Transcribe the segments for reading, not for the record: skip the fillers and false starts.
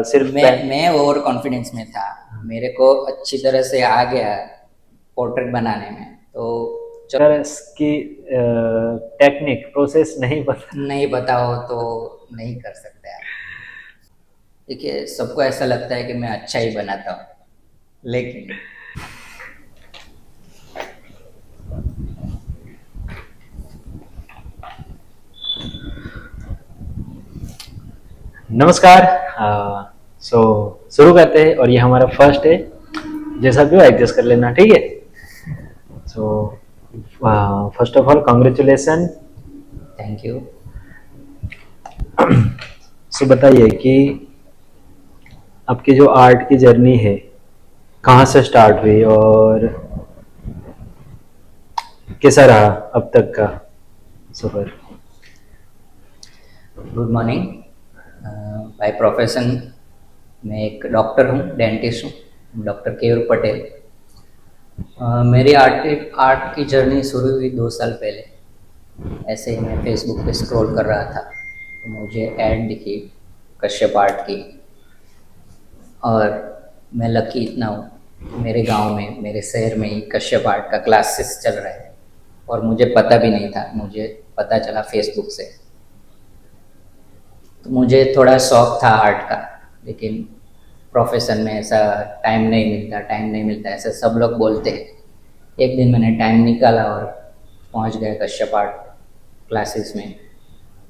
सिर्फ मैं over confidence में था। मेरे को अच्छी तरह से आ गया पोर्ट्रेट बनाने में। तो अगर इसकी टेक्निक प्रोसेस नहीं पता। नहीं बताओ तो नहीं कर सकते आप। देखिए, सबको ऐसा लगता है कि मैं अच्छा ही बनाता हूँ, लेकिन नमस्कार। सो शुरू करते हैं और ये हमारा फर्स्ट है। जैसा भी हो एडजस्ट कर लेना, ठीक है। So first of all congratulation. Thank you. So बताइए कि आपकी जो आर्ट की जर्नी है कहाँ से स्टार्ट हुई और कैसा रहा अब तक का सफर। Good morning. बाय प्रोफेशन मैं एक डॉक्टर हूँ, डेंटिस्ट हूँ, डॉक्टर केयूर पटेल। मेरी आर्ट की जर्नी शुरू हुई 2 साल पहले। ऐसे ही मैं फेसबुक पे स्क्रॉल कर रहा था तो मुझे ऐड दिखी कश्यप आर्ट की। और मैं लकी इतना हूँ, मेरे गांव में, मेरे शहर में ही कश्यप आर्ट का क्लासेस चल रहा है और मुझे पता भी नहीं था। मुझे पता चला फेसबुक से। तो मुझे थोड़ा शौक था आर्ट का, लेकिन प्रोफेशन में ऐसा टाइम नहीं मिलता ऐसे सब लोग बोलते हैं। एक दिन मैंने टाइम निकाला और पहुंच गया कश्यप आर्ट क्लासेस में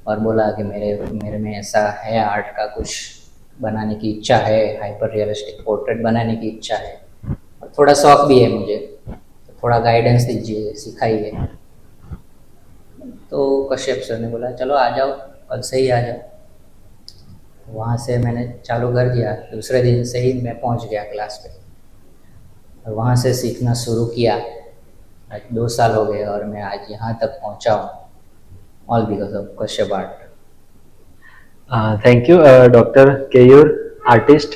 और बोला कि मेरे मेरे में ऐसा है, आर्ट का कुछ बनाने की इच्छा है, हाइपर रियलिस्टिक पोर्ट्रेट बनाने की इच्छा है और थोड़ा शौक भी है मुझे, तो थोड़ा गाइडेंस दीजिए, सिखाइए। तो कश्यप सर ने बोला चलो आ जाओ, कल से ही आ जाओ। वहाँ से मैंने चालू कर दिया, दूसरे दिन से ही मैं पहुँच गया क्लास पे और वहाँ से सीखना शुरू किया। आज 2 साल हो गए और मैं आज यहाँ तक पहुँचा हूँ, all because of Kashyap art. Thank you doctor Keyur artist.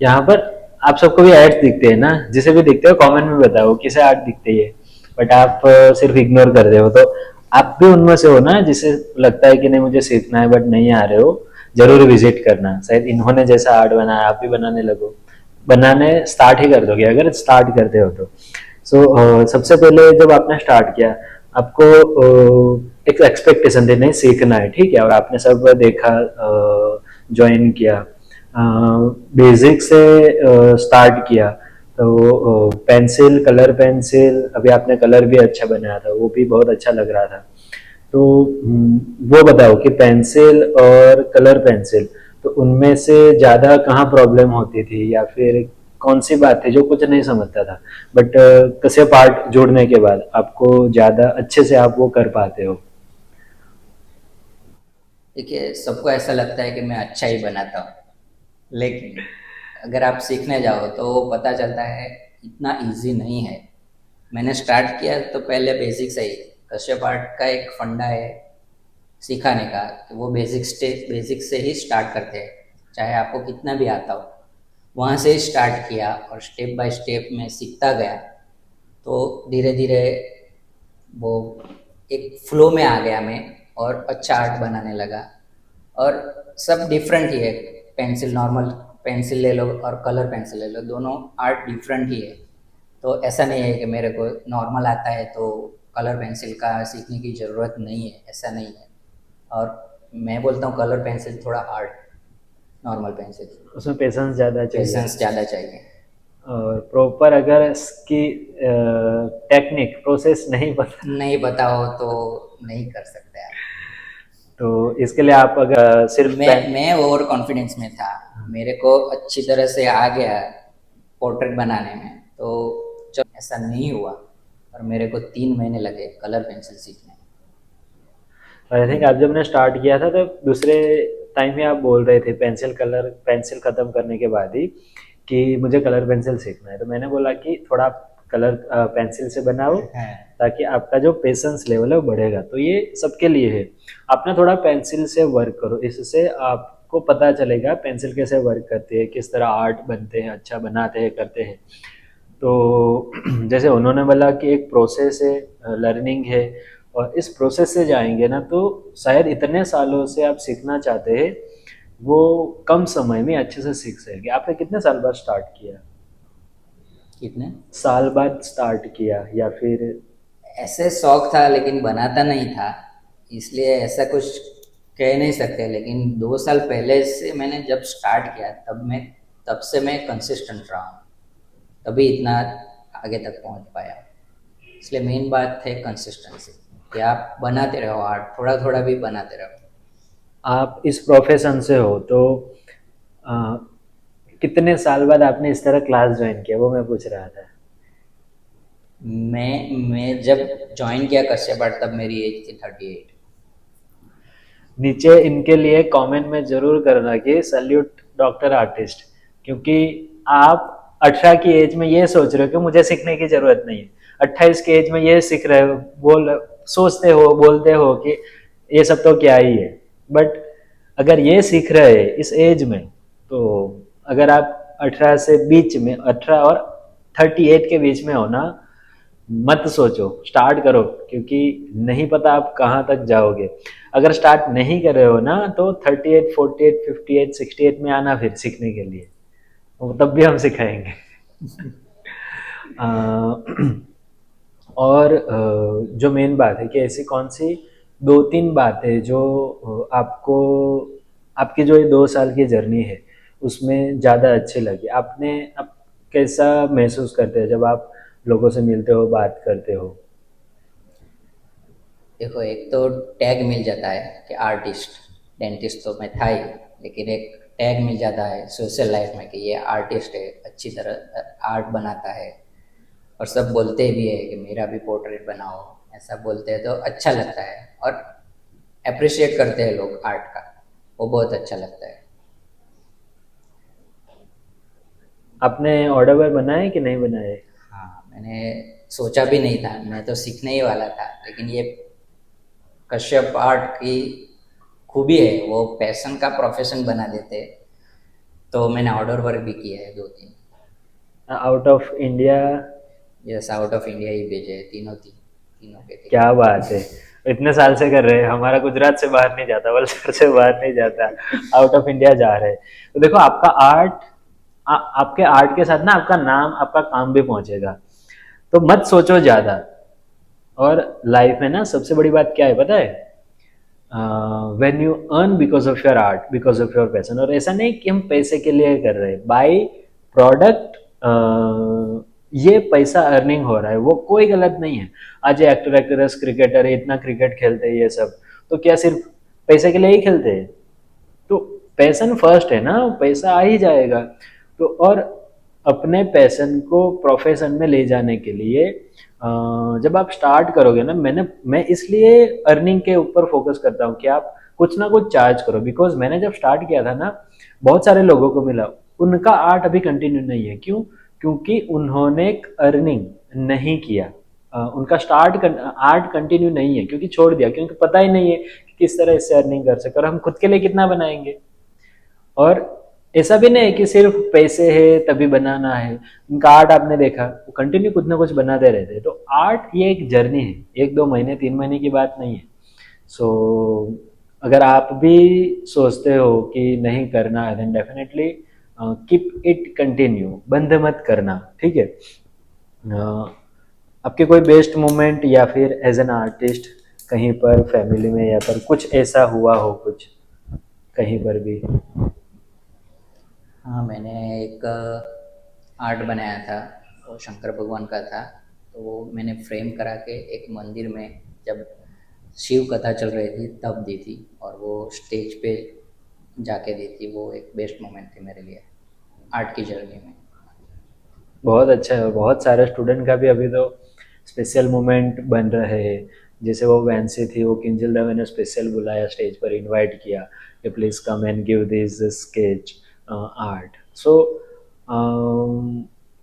यहाँ पर आप सबको भी एड्स दिखते हैं ना, जिसे भी दिखते हो कमेंट में बताओ किसे आर्ट दिखते है। बट आप सिर्फ इग्नोर कर रहे हो, तो आप भी उनमें से हो ना जिसे लगता है कि नहीं मुझे सीखना है बट नहीं आ रहे हो। जरूर विजिट करना, शायद इन्होंने जैसा आर्ट बनाया आप भी बनाने लगो, बनाने स्टार्ट ही कर दोगे अगर स्टार्ट करते हो तो। सबसे पहले जब आपने स्टार्ट किया आपको एक एक्सपेक्टेशन थी नहीं सीखना है, ठीक है, और आपने सब देखा, ज्वाइन किया, बेसिक से स्टार्ट किया। तो पेंसिल, कलर पेंसिल, अभी आपने कलर भी अच्छा बनाया था, वो भी बहुत अच्छा लग रहा था। तो वो बताओ कि पेंसिल और कलर पेंसिल, तो उनमें से ज़्यादा कहाँ प्रॉब्लम होती थी या फिर कौन सी बात थी जो कुछ नहीं समझता था बट कसे पार्ट जोड़ने के बाद आपको ज़्यादा अच्छे से आप वो कर पाते हो। देखिए, सबको ऐसा लगता है कि मैं अच्छा ही बनाता हूँ, लेकिन अगर आप सीखने जाओ तो पता चलता है इतना इजी नहीं है। मैंने स्टार्ट किया तो पहले बेसिक से ही, कश्यप आर्ट का एक फंडा है सिखाने का कि वो बेसिक से ही स्टार्ट करते हैं, चाहे आपको कितना भी आता हो। वहाँ से ही स्टार्ट किया और स्टेप बाय स्टेप मैं सीखता गया। तो धीरे धीरे वो एक फ्लो में आ गया मैं और अच्छा आर्ट बनाने लगा। और सब डिफरेंट ही है, पेंसिल नॉर्मल पेंसिल ले लो और कलर पेंसिल ले लो, दोनों आर्ट डिफरेंट ही है। तो ऐसा नहीं है कि मेरे को नॉर्मल आता है तो कलर पेंसिल का सीखने की ज़रूरत नहीं है, ऐसा नहीं है। और मैं बोलता हूँ कलर पेंसिल थोड़ा हार्ड, नॉर्मल पेंसिल उसमें पेशेंस ज़्यादा चाहिए पेशेंस ज़्यादा चाहिए। और प्रॉपर अगर इसकी टेक्निक प्रोसेस नहीं पता नहीं बताओ तो नहीं कर सकते आप। तो इसके लिए आप अगर सिर्फ मैं ओवर कॉन्फिडेंस में था, मेरे को अच्छी तरह से आ गया पोर्ट्रेट बनाने में। तो जब ऐसा नहीं हुआ और मेरे को 3 महीने लगे कलर पेंसिल सीखने। आई थिंक आप जब ने स्टार्ट किया था तब दूसरे टाइम में आप बोल रहे थे पेंसिल कलर पेंसिल खत्म करने के बाद ही कि मुझे कलर पेंसिल सीखना है, तो मैंने बोला कि थोड़ा कलर पेंसिल से बनाओ हाँ। ताकि आपका जो पेशेंस लेवल है वो बढ़ेगा। तो ये सबके लिए है, आपने थोड़ा पेंसिल से वर्क करो, इससे आपको पता चलेगा पेंसिल कैसे वर्क करती है, किस तरह आर्ट बनते हैं, अच्छा बनाते हैं, करते हैं। तो जैसे उन्होंने बोला कि एक प्रोसेस है, लर्निंग है, और इस प्रोसेस से जाएंगे ना तो शायद इतने सालों से आप सीखना चाहते हैं वो कम समय में अच्छे से सीख सके। आपने कितने साल बाद स्टार्ट किया? कितने साल बाद स्टार्ट किया या फिर? ऐसे शौक था लेकिन बनाता नहीं था, इसलिए ऐसा कुछ कह नहीं सकते। लेकिन 2 साल पहले से मैंने जब स्टार्ट किया तब से मैं कंसिस्टेंट रहा हूँ, तभी इतना आगे तक पहुँच पाया। इसलिए मेन बात है कंसिस्टेंसी, कि आप बनाते रहो आर्ट, थोड़ा थोड़ा भी बनाते रहो। आप इस प्रोफेशन से हो तो अ, कितने साल बाद आपने इस तरह क्लास ज्वाइन किया, वो मैं पूछ रहा था। मैं जब ज्वाइन किया कश्यप आर्ट तब मेरी एज थी 38। नीचे इनके लिए कमेंट में जरूर करना कि सल्यूट डॉक्टर आर्टिस्ट, क्योंकि आप 18 की एज में ये सोच रहे हो कि मुझे सीखने की जरूरत नहीं है, 28 की एज में ये सीख रहे हो, सोचते हो, बोलते हो कि ये सब तो क्या ही है। बट अगर ये सीख रहे हैं इस एज में, तो अगर आप 18 से बीच में, 18 और 38 के बीच में हो ना, मत सोचो, स्टार्ट करो, क्योंकि नहीं पता आप कहाँ तक जाओगे। अगर स्टार्ट नहीं कर रहे हो ना, तो 38, 48, 58, 68 में आना फिर सीखने के लिए, वो तब भी हम सिखाएंगे। अ, और जो मेन बात है कि ऐसी कौन सी 2-3 बातें जो आपको, आपकी जो ये 2 साल की जर्नी है उसमें ज़्यादा अच्छी लगी, आपने आप कैसा महसूस करते हैं जब आप लोगों से मिलते हो, बात करते हो? देखो, एक तो टैग मिल जाता है कि आर्टिस्ट, डेंटिस्ट तो मैं था ही, लेकिन एक टैग मिल जाता है सोशल लाइफ में कि ये आर्टिस्ट है, अच्छी तरह आर्ट बनाता है। और सब बोलते भी है कि मेरा भी पोर्ट्रेट बनाओ, ऐसा बोलते हैं तो अच्छा लगता है। और अप्रिशिएट करते हैं लोग आर्ट का, वो बहुत अच्छा लगता है। आपने ऑर्डर वर्ड बनाए कि नहीं बनाए? हाँ, मैंने सोचा भी नहीं था, मैं तो सीखने ही वाला था, लेकिन ये कश्यप आर्ट की खूबी है, वो पैशन का प्रोफेशन बना देते हैं। तो मैंने आउटडोर वर्क भी किया है 2-3। Out of India? Yes, out of India ही भेजे हैं, तीनों के तीनों। क्या बात है, इतने साल से कर रहे हैं। हमारा गुजरात से बाहर नहीं जाता, वलसाड़ से बाहर नहीं जाता, आउट ऑफ इंडिया जा रहे हैं। तो देखो आपका आर्ट, आपके आर्ट के साथ ना आपका नाम, आपका काम भी पहुंचेगा। तो मत सोचो ज्यादा। और लाइफ में ना सबसे बड़ी बात क्या है पता है? When you earn because of your art, because of your passion. और ऐसा नहीं कि हम पैसे के लिए कर रहे हैं, बाई प्रोडक्ट ये पैसा अर्निंग हो रहा है, वो कोई गलत नहीं है। आज ये एक्टर एक्ट्रेस क्रिकेटर है, इतना क्रिकेट खेलते हैं ये सब, तो क्या सिर्फ पैसे के लिए ही खेलते हैं? तो पैशन फर्स्ट है ना, पैसा आ ही जाएगा। तो और अपने पैशन को प्रोफेशन में ले जाने के लिए जब आप स्टार्ट करोगे ना, मैं इसलिए अर्निंग के ऊपर फोकस करता हूँ कि आप कुछ ना कुछ चार्ज करो। बिकॉज मैंने जब स्टार्ट किया था ना, बहुत सारे लोगों को मिला, उनका आर्ट अभी कंटिन्यू नहीं है। क्यों? क्योंकि उन्होंने अर्निंग नहीं किया। उनका आर्ट कंटिन्यू नहीं है क्योंकि छोड़ दिया, क्योंकि पता ही नहीं है कि किस तरह इससे अर्निंग कर सकते, और हम खुद के लिए कितना बनाएंगे। और ऐसा भी नहीं है कि सिर्फ पैसे है तभी बनाना है। उनका आर्ट आपने देखा, वो कंटिन्यू कुछ ना कुछ बनाते रहते हैं। तो आर्ट ये एक जर्नी है, 1-2 महीने 3 महीने की बात नहीं है। सो अगर आप भी सोचते हो कि नहीं करना है, then definitely keep it continue, बंद मत करना, ठीक है? आपके कोई बेस्ट मोमेंट या फिर एज एन आर्टिस्ट कहीं पर फैमिली में या पर कुछ ऐसा हुआ हो, कुछ कहीं पर भी? हाँ, मैंने एक आर्ट बनाया था, वो शंकर भगवान का था। तो वो मैंने फ्रेम करा के एक मंदिर में, जब शिव कथा चल रही थी तब दी थी, और वो स्टेज पे जाके दी थी। वो एक बेस्ट मोमेंट थी मेरे लिए आर्ट की जर्नी में। बहुत अच्छा है, और बहुत सारे स्टूडेंट का भी अभी तो स्पेशल मोमेंट बन रहे हैं। जैसे वो वैंसी थी, वो किंजल दवे ने स्पेशल बुलाया, स्टेज पर इनवाइट किया कि please come and give this sketch art. So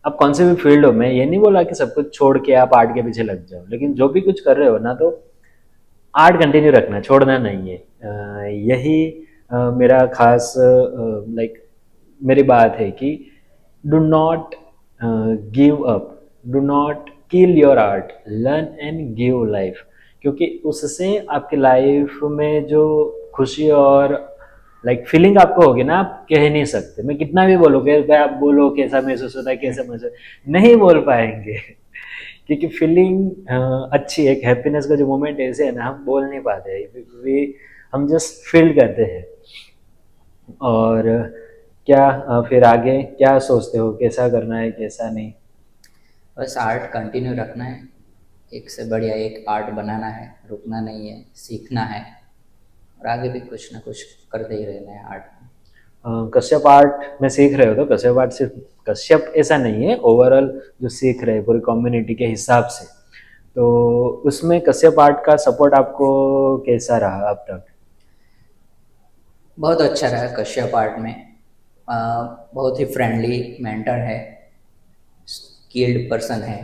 आप कौन से भी फील्ड हो, मैं ये नहीं बोला कि सब कुछ छोड़ के आप आर्ट के पीछे लग जाओ, लेकिन जो भी कुछ कर रहे हो ना, तो आर्ट कंटिन्यू रखना, छोड़ना नहीं है। यही मेरा खास लाइक मेरी बात है कि do not give up, do not kill your art, learn and give life. क्योंकि उससे आपकी लाइफ में जो खुशी और लाइक फीलिंग आपको होगी ना, आप कह नहीं सकते, मैं कितना भी बोलूँ कि आप बोलो कैसा महसूस होता है, कैसे महसूस, नहीं बोल पाएंगे क्योंकि फीलिंग अच्छी, एक हैप्पीनेस का जो मोमेंट ऐसे है ना, हम बोल नहीं पाते, हम जस्ट फील करते हैं। और क्या फिर आगे क्या सोचते हो, कैसा करना है कैसा नहीं? बस आर्ट कंटिन्यू रखना है, एक से बढ़िया एक आर्ट बनाना है, रुकना नहीं है, सीखना है और आगे भी कुछ ना कुछ करते ही रहना है आर्ट में। कश्यप आर्ट में सीख रहे हो तो कश्यप आर्ट सिर्फ कश्यप ऐसा नहीं है, ओवरऑल जो सीख रहे हैं पूरी कम्युनिटी के हिसाब से, तो उसमें कश्यप आर्ट का सपोर्ट आपको कैसा रहा अब तक? बहुत अच्छा रहा कश्यप आर्ट में। बहुत ही फ्रेंडली मेंटर है, स्किल्ड पर्सन है,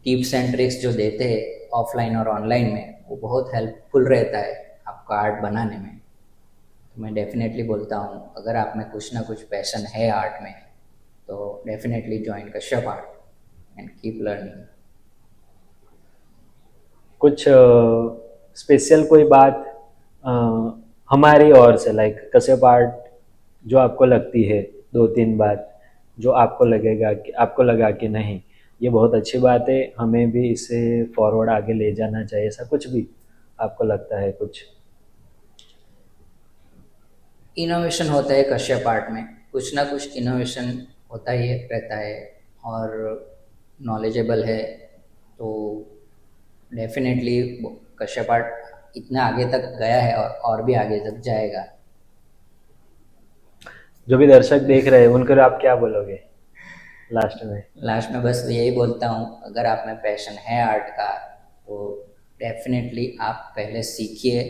टिप्स एंड ट्रिक्स जो देते हैं ऑफलाइन और ऑनलाइन में वो बहुत हेल्पफुल रहता है आपका आर्ट बनाने में। तो मैं डेफिनेटली बोलता हूँ अगर आप में कुछ ना कुछ पैशन है आर्ट में तो definitely join Kashyap art and keep learning. कुछ स्पेशल कोई बात अ, हमारी ओर से, लाइक कश्यप आर्ट जो आपको लगती है, दो तीन बात जो आपको लगा कि नहीं ये बहुत अच्छी बात है, हमें भी इसे फॉरवर्ड आगे ले जाना चाहिए, ऐसा कुछ भी आपको लगता है कुछ? इनोवेशन होता है कश्यप आर्ट में, कुछ ना कुछ इनोवेशन होता ही रहता है और नॉलेजेबल है तो डेफिनेटली कश्यप आर्ट इतना आगे तक गया है और भी आगे तक जाएगा। जो भी दर्शक देख रहे हैं उनको आप क्या बोलोगे लास्ट में? लास्ट में बस यही बोलता हूँ अगर आप में पैशन है आर्ट का तो डेफिनेटली आप पहले सीखिए,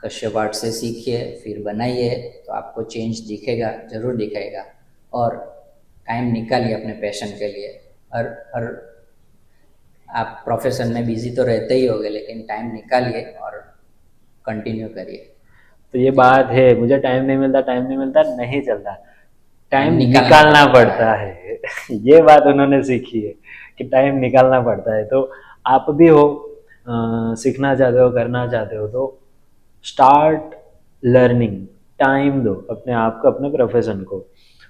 कश्यप आर्ट से सीखिए, फिर बनाइए तो आपको चेंज दिखेगा, ज़रूर दिखेगा। और टाइम निकालिए अपने पैशन के लिए। हर आप प्रोफेशन में बिजी तो रहते ही होगे लेकिन टाइम निकालिए और कंटिन्यू करिए। तो ये बात है, मुझे टाइम नहीं मिलता नहीं चलता, टाइम निकालना निकालना पड़ता है ये बात उन्होंने सीखी है कि टाइम निकालना पड़ता है। तो आप भी हो, सीखना चाहते हो, करना चाहते हो तो स्टार्ट लर्निंग, टाइम दो अपने आप को, अपने प्रोफेशन को,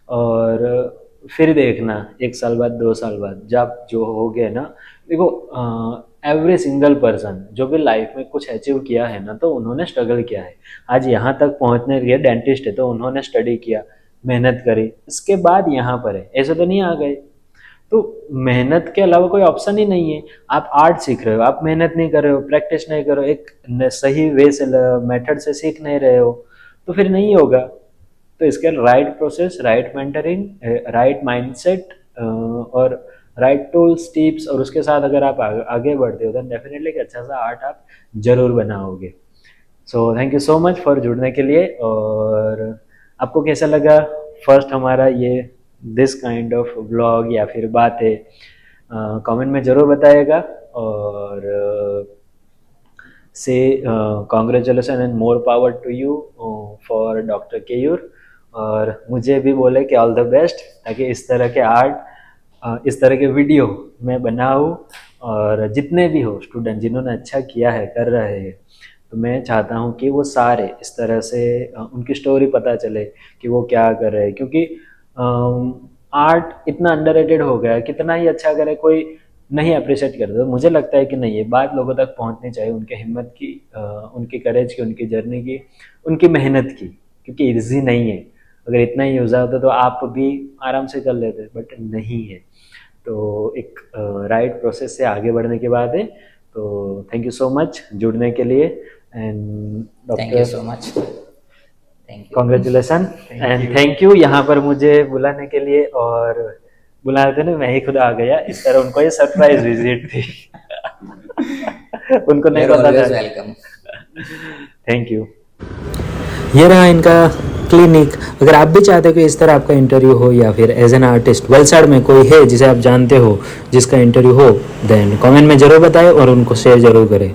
और फिर देखना 1 साल बाद 2 साल बाद जब जो हो गए ना, देखो एवरी सिंगल पर्सन जो भी लाइफ में कुछ अचीव किया है ना, तो उन्होंने स्ट्रगल किया है, आज यहाँ तक पहुँचने के लिए डेंटिस्ट है तो उन्होंने स्टडी किया, मेहनत करी, इसके बाद यहाँ पर है, ऐसे तो नहीं आ गए। तो मेहनत के अलावा कोई ऑप्शन ही नहीं है। आप आर्ट सीख रहे हो, आप मेहनत नहीं कर रहे हो, प्रैक्टिस नहीं कर रहे हो, एक सही वे से मेथड से सीख नहीं रहे हो, तो फिर नहीं होगा। तो इसके right process, right mentoring, right mindset और राइट टूल्स टिप्स, और उसके साथ अगर आप आगे बढ़ते हो तो डेफिनेटली एक अच्छा सा आर्ट आप जरूर बनाओगे। So thank you so much for जुड़ने के लिए। और आपको कैसा लगा फर्स्ट हमारा ये दिस काइंड ऑफ व्लॉग या फिर बातें, कमेंट में ज़रूर बताइएगा। और से congratulation and more power to you for doctor Keyur. और मुझे भी बोले कि ऑल द बेस्ट, ताकि इस तरह के आर्ट, इस तरह के वीडियो मैं बनाऊँ, और जितने भी हो स्टूडेंट जिन्होंने अच्छा किया है, कर रहे हैं, तो मैं चाहता हूँ कि वो सारे इस तरह से उनकी स्टोरी पता चले कि वो क्या कर रहे हैं, क्योंकि आर्ट इतना अंडररेटेड हो गया है, कितना ही अच्छा करे कोई नहीं अप्रिशिएट करता। तो मुझे लगता है कि नहीं, ये बात लोगों तक पहुँचनी चाहिए, उनके हिम्मत की, उनकी करेज की, उनकी जर्नी की, उनकी मेहनत की, क्योंकि ईजी नहीं है। अगर इतना ही यूज़ होता तो आप भी आराम से कर लेते, बट नहीं है। तो एक राइट प्रोसेस से आगे बढ़ने की बात है। तो थैंक यू सो मच जुड़ने के लिए, and thank you so much, thank you, congratulation and thank you यहाँ पर मुझे बुलाने के लिए। और बुलाए थे ना, मैं ही खुद आ गया, इस तरह उनको ये सरप्राइज विजिट थी उनको नहीं पता था। Welcome, thank you. ये रहा इनका क्लिनिक। अगर आप भी चाहते हो कि इस तरह आपका इंटरव्यू हो, या फिर एज एन आर्टिस्ट वलसाड़ में कोई है जिसे आप जानते हो जिसका इंटरव्यू हो, देन कमेंट में ज़रूर बताएं और उनको शेयर ज़रूर करें।